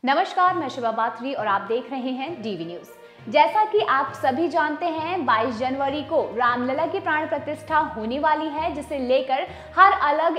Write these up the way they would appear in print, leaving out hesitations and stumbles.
नमस्कार, मैं शिवा बाथरी और आप देख रहे हैं डीवी न्यूज। जैसा कि आप सभी जानते हैं, 22 जनवरी को रामलला की प्राण प्रतिष्ठा होने वाली है, जिसे लेकर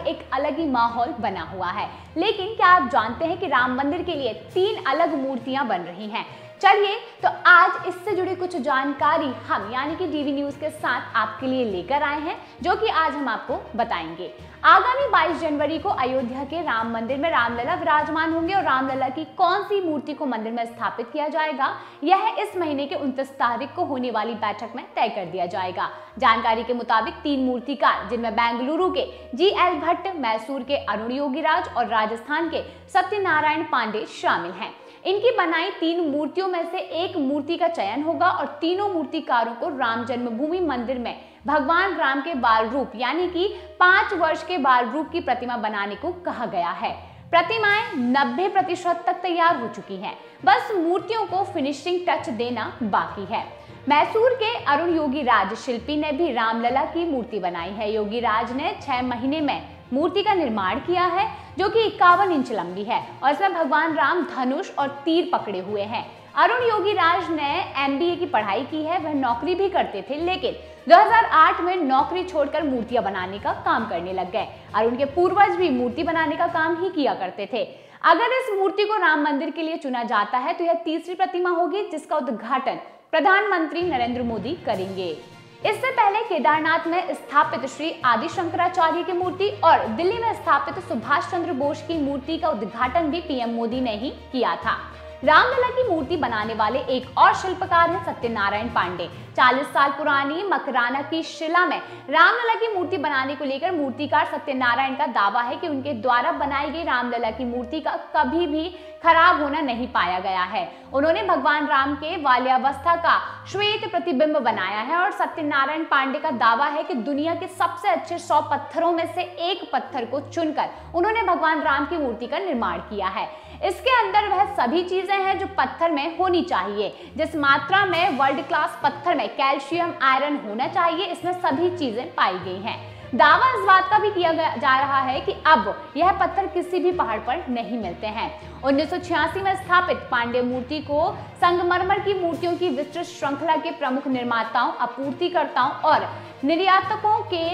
एक अलग ही माहौल बना हुआ है। लेकिन क्या आप जानते हैं कि राम मंदिर के लिए 3 अलग मूर्तियां बन रही हैं? चलिए तो आज इससे जुड़ी कुछ जानकारी हम यानी कि डीवी न्यूज के साथ आपके लिए लेकर आए हैं, जो कि आज हम आपको बताएंगे। आगामी 22 जनवरी को अयोध्या के राम मंदिर में रामलला विराजमान होंगे और रामलला की कौन सी मूर्ति को मंदिर में स्थापित किया जाएगा, यह इस महीने के 29 तारीख को होने वाली बैठक में तय कर दिया जाएगा। जानकारी के मुताबिक 3 मूर्तिकार, जिनमें बेंगलुरु के GL भट्ट, मैसूर के अरुण योगीराज और राजस्थान के सत्यनारायण पांडे शामिल हैं। इनकी बनाई 3 मूर्तियों में से एक मूर्ति का चयन होगा और तीनों मूर्तिकारों को राम जन्मभूमि मंदिर में भगवान राम के बाल रूप यानी कि 5 वर्ष के बाल रूप की प्रतिमा बनाने को कहा गया है। प्रतिमाएं 90% तक तैयार हो चुकी हैं, बस मूर्तियों को फिनिशिंग टच देना बाकी है। मैसूर के अरुण योगीराज शिल्पी ने भी रामलला की मूर्ति बनाई है। योगीराज ने 6 महीने में मूर्ति का निर्माण किया है, जो कि 51 इंच लंबी है और इसमें भगवान राम धनुष और तीर पकड़े हुए हैं। अरुण योगीराज ने MBA की पढ़ाई की है, वह नौकरी भी करते थे, लेकिन 2008 में नौकरी छोड़कर मूर्तियां बनाने का काम करने लग गए। अरुण के पूर्वज भी मूर्ति बनाने का काम ही किया करते थे। अगर इस मूर्ति को राम मंदिर के लिए चुना जाता है तो यह तीसरी प्रतिमा होगी, जिसका उद्घाटन प्रधानमंत्री नरेंद्र मोदी करेंगे। इससे पहले केदारनाथ में स्थापित श्री आदि शंकराचार्य की मूर्ति और दिल्ली में स्थापित सुभाष चंद्र बोस की मूर्ति का उद्घाटन भी PM मोदी ने ही किया था। रामलला की मूर्ति बनाने वाले एक और शिल्पकार हैं सत्यनारायण पांडे। 40 साल पुरानी मकराना की शिला में रामलला की मूर्ति बनाने को लेकर मूर्तिकार सत्यनारायण का दावा है कि उनके द्वारा बनाई गई रामलला की मूर्ति का कभी भी खराब होना नहीं पाया गया है। उन्होंने भगवान राम के बाल्यावस्था का श्वेत प्रतिबिंब बनाया है और सत्यनारायण पांडे का दावा है कि दुनिया के सबसे अच्छे 100 पत्थरों में से एक पत्थर को चुनकर उन्होंने भगवान राम की मूर्ति का निर्माण किया है। इसके अंदर वह सभी चीजें हैं जो पत्थर में होनी चाहिए। जिस मात्रा में वर्ल्ड क्लास पत्थर में कैल्शियम, आयरन होना चाहिए, इसमें सभी चीजें पाई गई हैं। दावा इस बात का भी किया जा रहा है कि अब यह पत्थर किसी भी पहाड़ पर नहीं मिलते हैं। 1986 में स्थापित पांडे मूर्ति को संगमरमर की मूर्तियों की विस्तृत श्रृंखला के प्रमुख निर्माताओं, आपूर्तिकर्ताओं और निर्यातकों के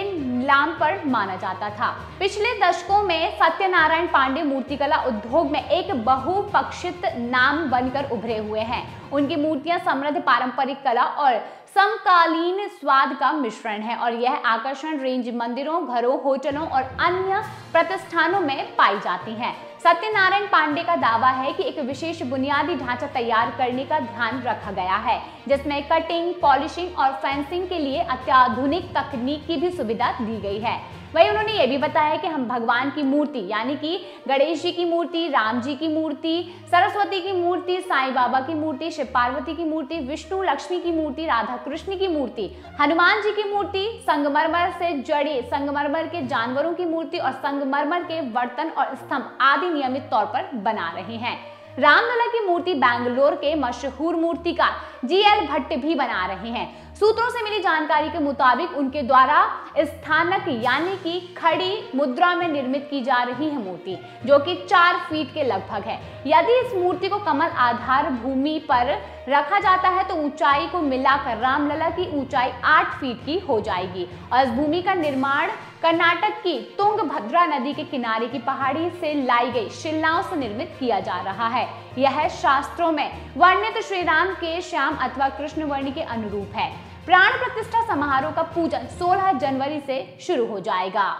नाम पर माना जाता था। पिछले दशकों में सत्यनारायण पांडे मूर्तिकला उद्योग में एक बहुपक्षित नाम बनकर उभरे हुए हैं। उनकी मूर्तियां समृद्ध पारंपरिक कला और समकालीन स्वाद का मिश्रण है और यह आकर्षण रेंज मंदिरों, घरों, होटलों और अन्य प्रतिष्ठानों में पाई जाती हैं। सत्यनारायण पांडे का दावा है कि एक विशेष बुनियादी ढांचा तैयार करने का ध्यान रखा गया है, जिसमें कटिंग, पॉलिशिंग और फेंसिंग के लिए अत्याधुनिक तकनीक की भी सुविधा दी गई है। वहीं उन्होंने ये भी बताया कि हम भगवान की मूर्ति यानी कि गणेश जी की मूर्ति, राम जी की मूर्ति, सरस्वती की मूर्ति, साईं बाबा की मूर्ति, शिव पार्वती की मूर्ति, विष्णु लक्ष्मी की मूर्ति, राधा कृष्ण की मूर्ति, हनुमान जी की मूर्ति, संगमरमर से जड़े संगमरमर के जानवरों की मूर्ति और संगमरमर के बर्तन और स्तंभ आदि नियमित तौर पर बना रहे हैं। रामलला की मूर्ति बेंगलोर के मशहूर मूर्तिकार GL भट्ट भी बना रहे हैं। सूत्रों से मिली जानकारी के मुताबिक उनके द्वारा स्थानक यानी कि खड़ी मुद्रा में निर्मित की जा रही है मूर्ति, जो कि 4 फीट के लगभग है। यदि इस मूर्ति को कमल आधार भूमि पर रखा जाता है तो ऊंचाई को मिलाकर रामलला की ऊंचाई 8 फीट की हो जाएगी और इस भूमि का निर्माण कर्नाटक की तुंगभद्रा नदी के किनारे की पहाड़ी से लाई गई शिलाओं से निर्मित किया जा रहा है। यह शास्त्रों में वर्णित श्री राम के श्याम अथवा कृष्ण वर्ण के अनुरूप है। प्राण प्रतिष्ठा समारोह का पूजन 16 जनवरी से शुरू हो जाएगा।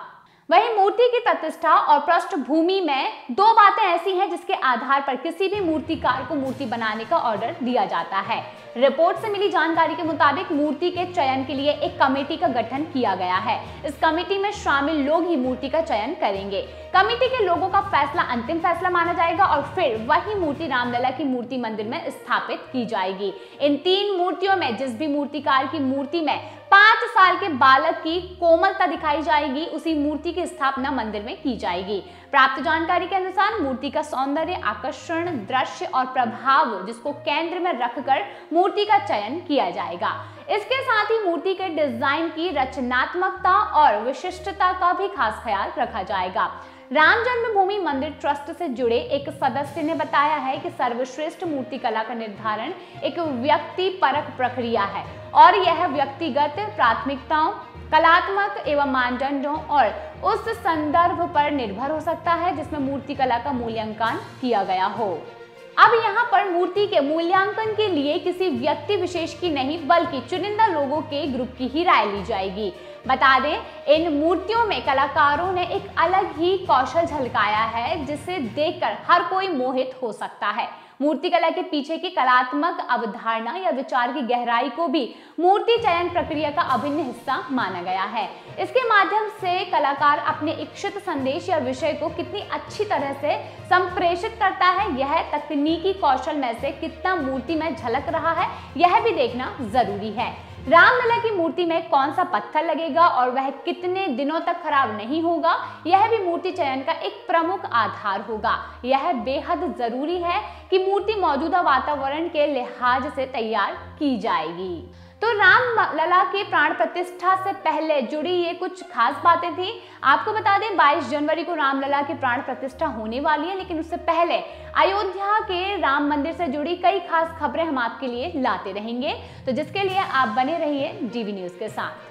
वहीं मूर्ति की प्रतिष्ठा और पृष्ठभूमि में 2 बातें ऐसी हैं जिसके आधार पर किसी भी मूर्तिकार को मूर्ति बनाने का ऑर्डर दिया जाता है। रिपोर्ट से मिली जानकारी के मुताबिक मूर्ति के चयन के लिए एक कमेटी का गठन किया गया है। इस कमेटी में शामिल लोग ही मूर्ति का चयन करेंगे। कमेटी के लोगों का फैसला अंतिम फैसला माना जाएगा और फिर वही मूर्ति रामलला की मूर्ति मंदिर में स्थापित की जाएगी। इन 3 मूर्तियों में जिस भी मूर्तिकार की मूर्ति में 5 साल के बालक की कोमलता दिखाई जाएगी, उसी मूर्ति की स्थापना मंदिर में की जाएगी। प्राप्त जानकारी के अनुसार मूर्ति का सौंदर्य, आकर्षण, दृश्य और प्रभाव जिसको केंद्र में रखकर मूर्ति का चयन किया जाएगा। इसके साथ ही मूर्ति के डिजाइन की रचनात्मकता और विशिष्टता का भी खास ख्याल रखा जाएगा। राम जन्मभूमि मंदिर ट्रस्ट से जुड़े एक सदस्य ने बताया है कि सर्वश्रेष्ठ मूर्तिकला का निर्धारण एक व्यक्तिपरक प्रक्रिया है और यह व्यक्तिगत प्राथमिकताओं, कलात्मक एवं मानदंडों और उस संदर्भ पर निर्भर हो सकता है जिसमें मूर्तिकला का मूल्यांकन किया गया हो। अब यहाँ पर मूर्ति के मूल्यांकन के लिए किसी व्यक्ति विशेष की नहीं बल्कि चुनिंदा लोगों के ग्रुप की ही राय ली जाएगी। बता दें, इन मूर्तियों में कलाकारों ने एक अलग ही कौशल झलकाया है जिसे देखकर हर कोई मोहित हो सकता है। मूर्तिकला के पीछे की कलात्मक अवधारणा या विचार की गहराई को भी मूर्ति चयन प्रक्रिया का अभिन्न हिस्सा माना गया है। इसके माध्यम से कलाकार अपने इच्छित संदेश या विषय को कितनी अच्छी तरह से संप्रेषित करता है, यह तकनीकी कौशल में से कितना मूर्ति में झलक रहा है, यह भी देखना जरूरी है। रामलला की मूर्ति में कौन सा पत्थर लगेगा और वह कितने दिनों तक खराब नहीं होगा, यह भी मूर्ति चयन का एक प्रमुख आधार होगा। यह बेहद जरूरी है कि मूर्ति मौजूदा वातावरण के लिहाज से तैयार की जाएगी। तो रामलला के प्राण प्रतिष्ठा से पहले जुड़ी ये कुछ खास बातें थी। आपको बता दें 22 जनवरी को रामलला की प्राण प्रतिष्ठा होने वाली है, लेकिन उससे पहले अयोध्या के राम मंदिर से जुड़ी कई खास खबरें हम आपके लिए लाते रहेंगे। तो जिसके लिए आप बने रहिए डीवी न्यूज के साथ।